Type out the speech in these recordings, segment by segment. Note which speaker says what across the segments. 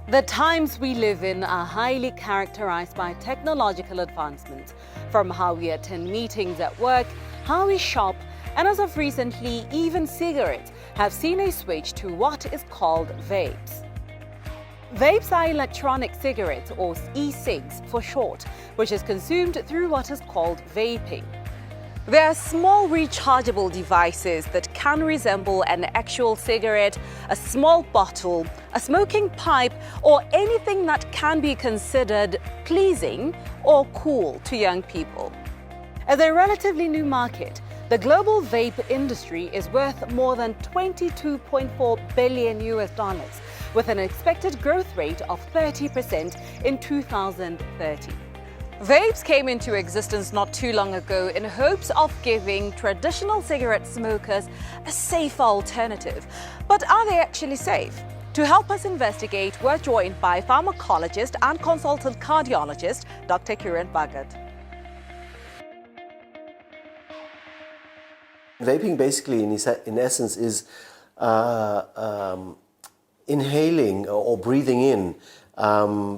Speaker 1: The times we live in are highly characterized by technological advancement, from how we attend meetings at work, how we shop, and as of recently, even cigarettes have seen a switch to what is called vapes. Vapes are electronic cigarettes, or e-cigs for short, which is consumed through what is called vaping. They are small rechargeable devices that can resemble an actual cigarette, a small bottle, a smoking pipe, or anything that can be considered pleasing or cool to young people. As a relatively new market, the global vape industry is worth more than $22.4 billion, with an expected growth rate of 30% in 2030. Vapes came into existence not too long ago in hopes of giving traditional cigarette smokers a safer alternative. But are they actually safe? To help us investigate, we're joined by pharmacologist and consultant cardiologist, Dr. Kiran Bhagat.
Speaker 2: Vaping basically, in essence, is inhaling or breathing in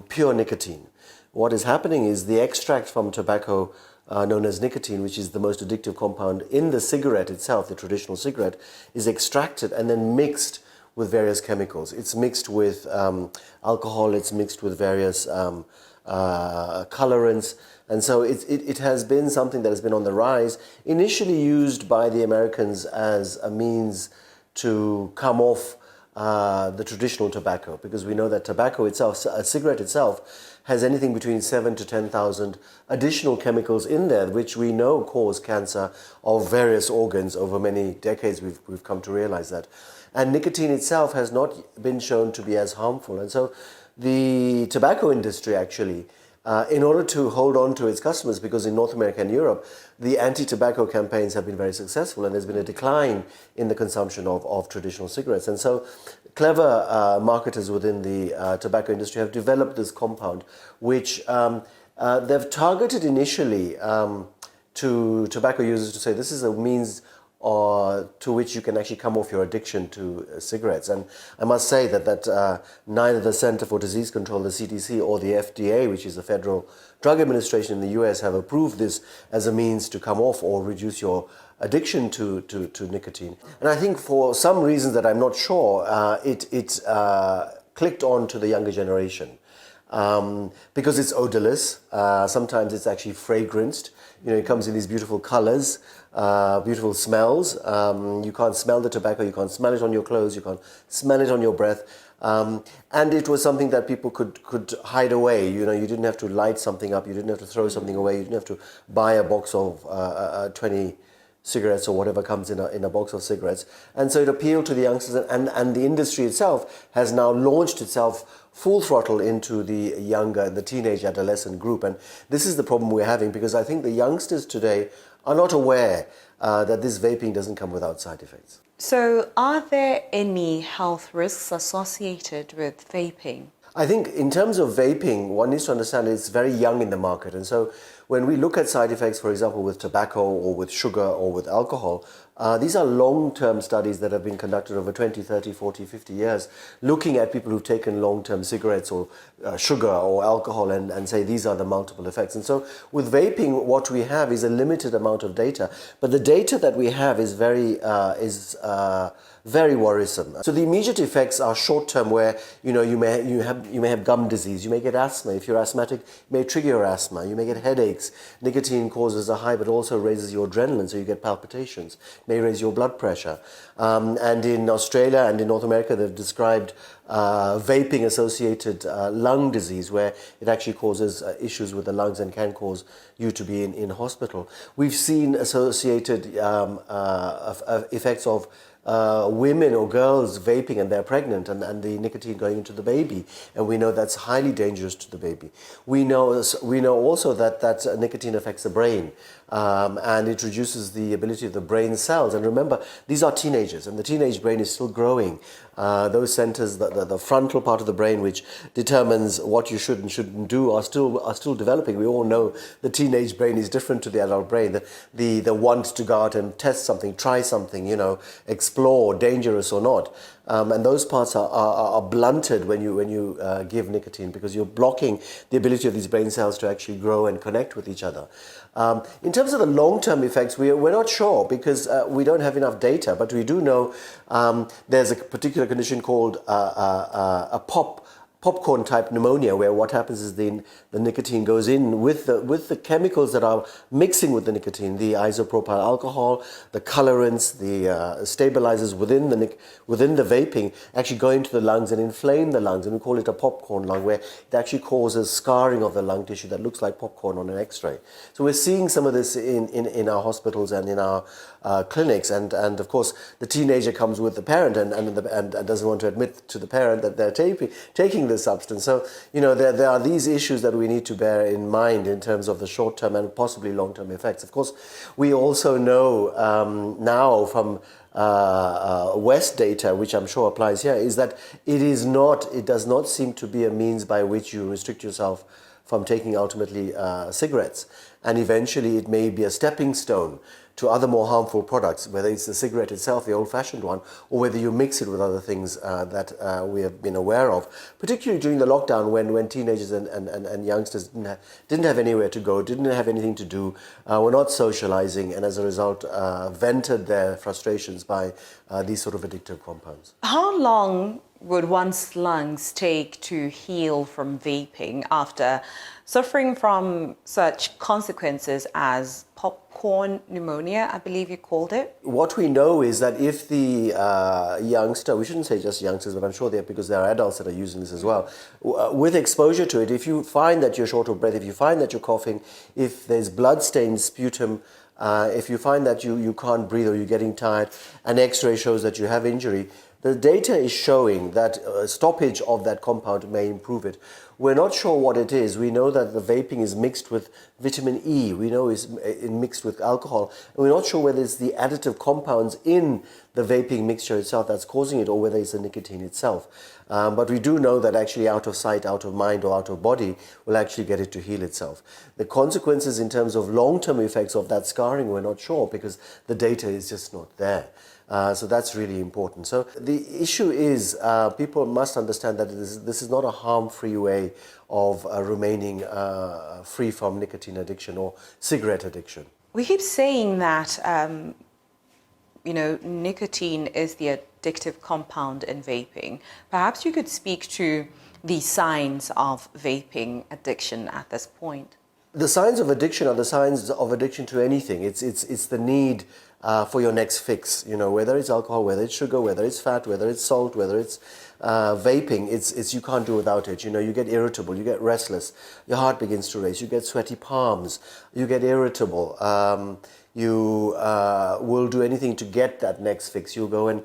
Speaker 2: pure nicotine. What is happening is the extract from tobacco known as nicotine, which is the most addictive compound in the cigarette itself, the traditional cigarette, is extracted and then mixed with various chemicals. It's mixed with alcohol, it's mixed with various colorants, and so it has been something that has been on the rise, initially used by the Americans as a means to come off the traditional tobacco, because we know that tobacco itself, a cigarette itself, has anything between 7,000 to 10,000 additional chemicals in there, which we know cause cancer of various organs. Over many decades, we've come to realize that. And nicotine itself has not been shown to be as harmful. And so the tobacco industry actually, in order to hold on to its customers, because in North America and Europe, the anti-tobacco campaigns have been very successful and there's been a decline in the consumption of traditional cigarettes. And so clever marketers within the tobacco industry have developed this compound, which they've targeted initially to tobacco users to say this is a means to which you can actually come off your addiction to cigarettes. And I must say that neither the Center for Disease Control, the CDC, or the FDA, which is the Federal Drug Administration in the US, have approved this as a means to come off or reduce your addiction to nicotine. And I think for some reasons that I'm not sure, it clicked on to the younger generation. Because it's odorless, sometimes it's actually fragranced. You know, it comes in these beautiful colors, beautiful smells. You can't smell the tobacco, you can't smell it on your clothes, you can't smell it on your breath. And it was something that people could hide away. You know, you didn't have to light something up, you didn't have to throw something away, you didn't have to buy a box of 20 cigarettes or whatever comes in a box of cigarettes. And so it appealed to the youngsters, and the industry itself has now launched itself full throttle into the teenage adolescent group. And this is the problem we're having, because I think the youngsters today are not aware that this vaping doesn't come without side effects.
Speaker 1: So are there any health risks associated with vaping?
Speaker 2: I think in terms of vaping, one needs to understand it's very young in the market. And so when we look at side effects, for example, with tobacco or with sugar or with alcohol, these are long-term studies that have been conducted over 20, 30, 40, 50 years, looking at people who've taken long-term cigarettes or sugar or alcohol and say these are the multiple effects. And so with vaping, what we have is a limited amount of data, but the data that we have is very worrisome. So the immediate effects are short-term, where you may have gum disease, you may get asthma. If you're asthmatic, it may trigger your asthma. You may get headaches. Nicotine causes a high, but also raises your adrenaline, so you get palpitations. It may raise your blood pressure. And in Australia and in North America, they've described vaping-associated lung disease, where it actually causes issues with the lungs and can cause you to be in hospital. We've seen associated effects of women or girls vaping and they're pregnant, and the nicotine going into the baby, and we know that's highly dangerous to the baby. We know also that nicotine affects the brain, and it reduces the ability of the brain cells. And remember, these are teenagers, and the teenage brain is still growing. Those centers, the frontal part of the brain, which determines what you should and shouldn't do, are still developing. We all know the teenage brain is different to the adult brain. The want to go out and test something, try something, explore, dangerous or not. and those parts are blunted when you give nicotine, because you're blocking the ability of these brain cells to actually grow and connect with each other. In terms of the long-term effects, we're not sure, because we don't have enough data, but we do know there's a particular condition called a popcorn type pneumonia, where what happens is the nicotine goes in with the chemicals that are mixing with the nicotine, the isopropyl alcohol, the colorants, the stabilizers within the vaping actually go into the lungs and inflame the lungs, and we call it a popcorn lung, where it actually causes scarring of the lung tissue that looks like popcorn on an X-ray. So we're seeing some of this in our hospitals and in our clinics, and of course the teenager comes with the parent and doesn't want to admit to the parent that they're taking this substance. So there are these issues that we need to bear in mind in terms of the short-term and possibly long-term effects. Of course, we also know now from West data, which I'm sure applies here, is that it does not seem to be a means by which you restrict yourself from taking ultimately cigarettes, and eventually it may be a stepping stone to other more harmful products, whether it's the cigarette itself, the old-fashioned one, or whether you mix it with other things that we have been aware of, particularly during the lockdown when teenagers and youngsters didn't have anywhere to go, didn't have anything to do, were not socializing, and as a result vented their frustrations by these sort of addictive compounds.
Speaker 1: How long would one's lungs take to heal from vaping after suffering from such consequences as popcorn pneumonia, I believe you called it?
Speaker 2: What we know is that if the youngster, we shouldn't say just youngsters, but I'm sure because there are adults that are using this as well, with exposure to it, if you find that you're short of breath, if you find that you're coughing, if there's blood-stained sputum, if you find that you can't breathe or you're getting tired, an X-ray shows that you have injury, the data is showing that stoppage of that compound may improve it. We're not sure what it is. We know that the vaping is mixed with vitamin E. We know it's mixed with alcohol. And we're not sure whether it's the additive compounds in the vaping mixture itself that's causing it, or whether it's the nicotine itself. But we do know that actually out of sight, out of mind, or out of body will actually get it to heal itself. The consequences in terms of long-term effects of that scarring, we're not sure, because the data is just not there. So that's really important. So the issue is people must understand that this is not a harm-free way of remaining free from nicotine addiction or cigarette addiction.
Speaker 1: We keep saying that, nicotine is the addictive compound in vaping. Perhaps you could speak to the signs of vaping addiction at this point.
Speaker 2: The signs of addiction are the signs of addiction to anything. It's the need for your next fix, whether it's alcohol, whether it's sugar, whether it's fat, whether it's salt, whether it's vaping, it's you can't do without it. You get irritable, you get restless, your heart begins to race, you get sweaty palms, you get irritable, you will do anything to get that next fix. You'll go and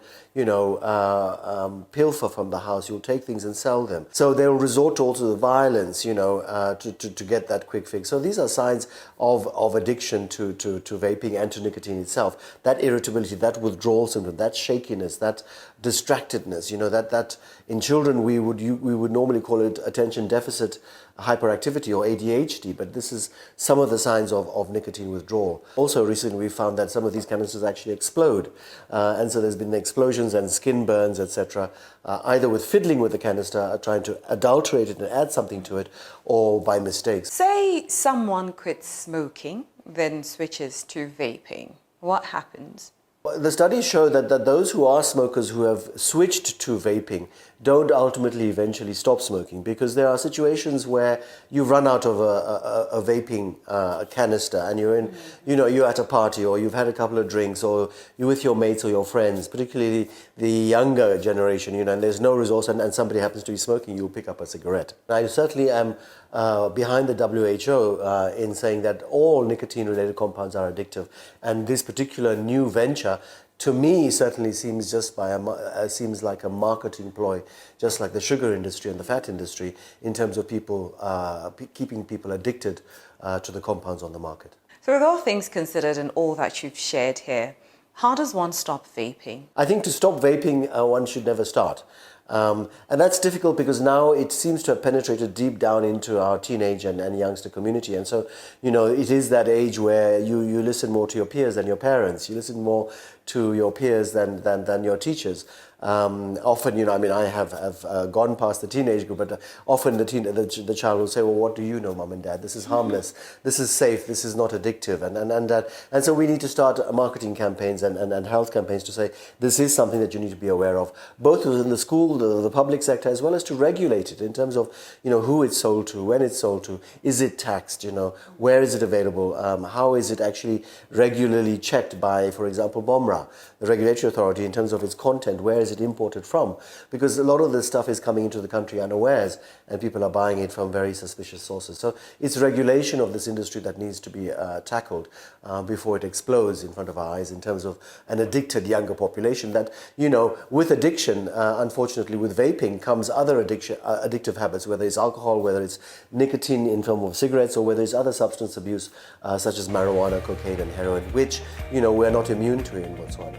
Speaker 2: pilfer from the house. You'll take things and sell them. So they'll resort to also the violence, to get that quick fix. So these are signs of addiction to vaping and to nicotine itself. That irritability, that withdrawal symptom, that shakiness, that distractedness. That in children we would normally call it attention deficit hyperactivity or ADHD, but this is some of the signs of nicotine withdrawal. Also recently we found that some of these canisters actually explode, and so there's been explosions and skin burns, etc., either with fiddling with the canister, trying to adulterate it and add something to it, or by mistake.
Speaker 1: Say someone quits smoking, then switches to vaping. What happens?
Speaker 2: The studies show that those who are smokers who have switched to vaping don't ultimately eventually stop smoking, because there are situations where you've run out of a vaping canister and you're in, you're at a party, or you've had a couple of drinks, or you're with your mates or your friends, particularly the younger generation, and there's no resource, and somebody happens to be smoking, you'll pick up a cigarette. I certainly am behind the WHO in saying that all nicotine-related compounds are addictive, and this particular new venture, to me, certainly seems seems like a marketing ploy, just like the sugar industry and the fat industry, in terms of people keeping people addicted to the compounds on the market.
Speaker 1: So with all things considered and all that you've shared here, how does one stop vaping?
Speaker 2: I think to stop vaping, one should never start. And that's difficult because now it seems to have penetrated deep down into our teenage and youngster community. And so, it is that age where you listen more to your peers than your parents. You listen more to your peers than your teachers. Often, I mean, I have gone past the teenage group, but often the child will say, well, what do you know, mum and dad? This is harmless, this is safe, this is not addictive. And so we need to start marketing campaigns and health campaigns to say, this is something that you need to be aware of, both within the school, the public sector, as well as to regulate it in terms of, who it's sold to, when it's sold to, is it taxed, where is it available, how is it actually regularly checked by, for example, BOMRA, the regulatory authority, in terms of its content, where is it imported from? Because a lot of this stuff is coming into the country unawares and people are buying it from very suspicious sources. So it's regulation of this industry that needs to be tackled before it explodes in front of our eyes in terms of an addicted younger population that, with addiction, unfortunately with vaping comes other addictive habits, whether it's alcohol, whether it's nicotine in form of cigarettes, or whether it's other substance abuse such as marijuana, cocaine and heroin, which, we're not immune to in Botswana.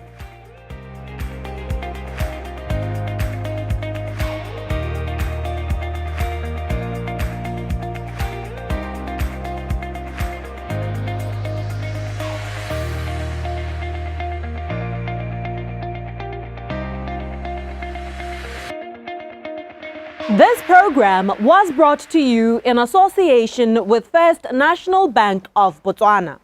Speaker 1: This program was brought to you in association with First National Bank of Botswana.